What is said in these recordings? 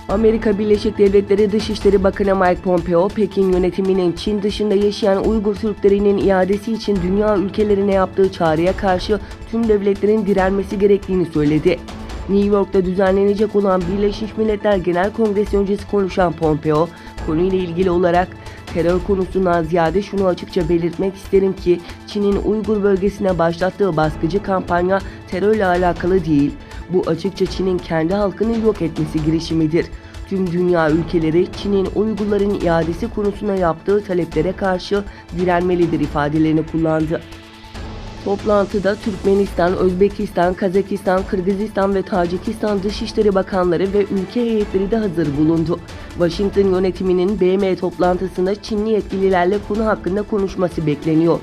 Amerika Birleşik Devletleri Dışişleri Bakanı Mike Pompeo, Pekin yönetiminin Çin dışında yaşayan Uygur Türklerinin iadesi için dünya ülkelerine yaptığı çağrıya karşı tüm devletlerin direnmesi gerektiğini söyledi. New York'ta düzenlenecek olan Birleşmiş Milletler Genel Kongresi öncesi konuşan Pompeo, konuyla ilgili olarak terör konusundan ziyade şunu açıkça belirtmek isterim ki Çin'in Uygur bölgesine başlattığı baskıcı kampanya terörle alakalı değil. Bu açıkça Çin'in kendi halkını yok etmesi girişimidir. Tüm dünya ülkeleri Çin'in Uygurların iadesi konusuna yaptığı taleplere karşı direnmelidir ifadelerini kullandı. Toplantıda Türkmenistan, Özbekistan, Kazakistan, Kırgızistan ve Tacikistan Dışişleri Bakanları ve ülke heyetleri de hazır bulundu. Washington yönetiminin BM toplantısında Çinli yetkililerle konu hakkında konuşması bekleniyor.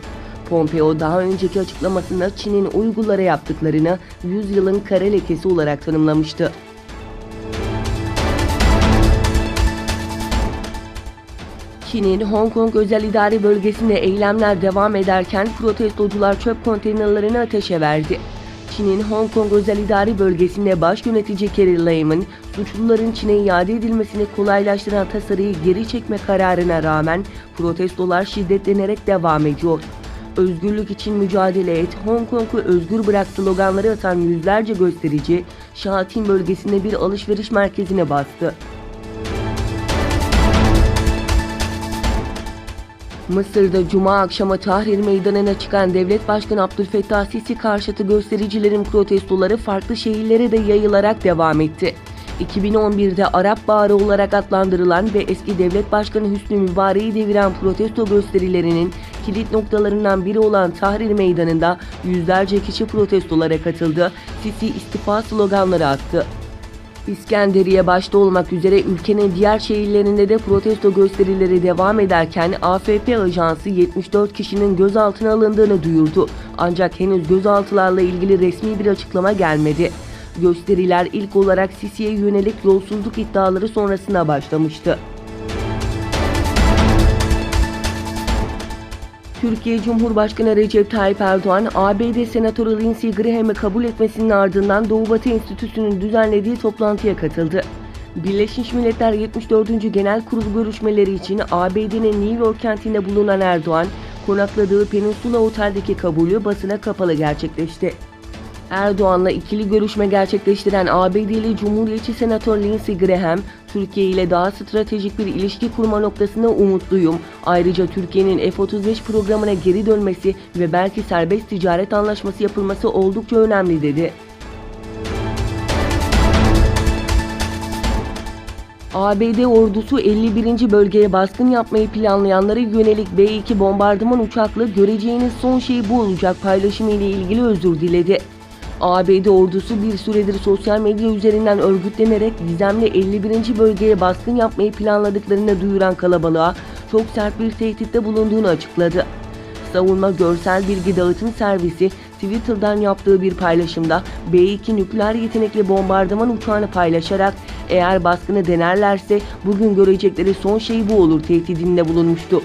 Pompeo daha önceki açıklamasında Çin'in Uygurlara yaptıklarını 100 yılın kara lekesi olarak tanımlamıştı. Çin'in Hong Kong özel idari bölgesinde eylemler devam ederken protestocular çöp konteynerlarını ateşe verdi. Çin'in Hong Kong özel idari bölgesinde baş yönetici Carrie Lam'ın suçluların Çin'e iade edilmesini kolaylaştıran tasarıyı geri çekme kararına rağmen protestolar şiddetlenerek devam ediyor. Özgürlük için mücadele et, Hong Kong'u özgür bırak sloganları atan yüzlerce gösterici Şahin bölgesinde bir alışveriş merkezine bastı. Mısır'da Cuma akşamı Tahrir Meydanı'na çıkan Devlet Başkanı Abdülfettah Sisi karşıtı göstericilerin protestoları farklı şehirlere de yayılarak devam etti. 2011'de Arap Baharı olarak adlandırılan ve eski Devlet Başkanı Hüsnü Mübarek'i deviren protesto gösterilerinin kilit noktalarından biri olan Tahrir Meydanı'nda yüzlerce kişi protestolara katıldı, Sisi istifa sloganları attı. İskenderiye başta olmak üzere ülkenin diğer şehirlerinde de protesto gösterileri devam ederken AFP ajansı 74 kişinin gözaltına alındığını duyurdu. Ancak henüz gözaltılarla ilgili resmi bir açıklama gelmedi. Gösteriler ilk olarak Sisi'ye yönelik yolsuzluk iddiaları sonrasında başlamıştı. Türkiye Cumhurbaşkanı Recep Tayyip Erdoğan, ABD Senatörü Lindsey Graham'ı kabul etmesinin ardından Doğu Batı Enstitüsü'nün düzenlediği toplantıya katıldı. Birleşmiş Milletler 74. Genel Kurulu görüşmeleri için ABD'nin New York kentinde bulunan Erdoğan, konakladığı Peninsula Otel'deki kabulü basına kapalı gerçekleşti. Erdoğan'la ikili görüşme gerçekleştiren ABD'li Cumhuriyetçi Senatör Lindsey Graham, Türkiye ile daha stratejik bir ilişki kurma noktasında umutluyum. Ayrıca Türkiye'nin F-35 programına geri dönmesi ve belki serbest ticaret anlaşması yapılması oldukça önemli dedi. ABD ordusu 51. bölgeye baskın yapmayı planlayanlara yönelik B-2 bombardıman uçakla göreceğiniz son şey bu olacak paylaşımı ile ilgili özür diledi. ABD ordusu bir süredir sosyal medya üzerinden örgütlenerek gizemli 51. bölgeye baskın yapmayı planladıklarını duyuran kalabalığa çok sert bir tehditte bulunduğunu açıkladı. Savunma Görsel Bilgi Dağıtım Servisi Twitter'dan yaptığı bir paylaşımda B-2 nükleer yetenekli bombardıman uçağını paylaşarak eğer baskını denerlerse bugün görecekleri son şey bu olur tehdidinde bulunmuştu.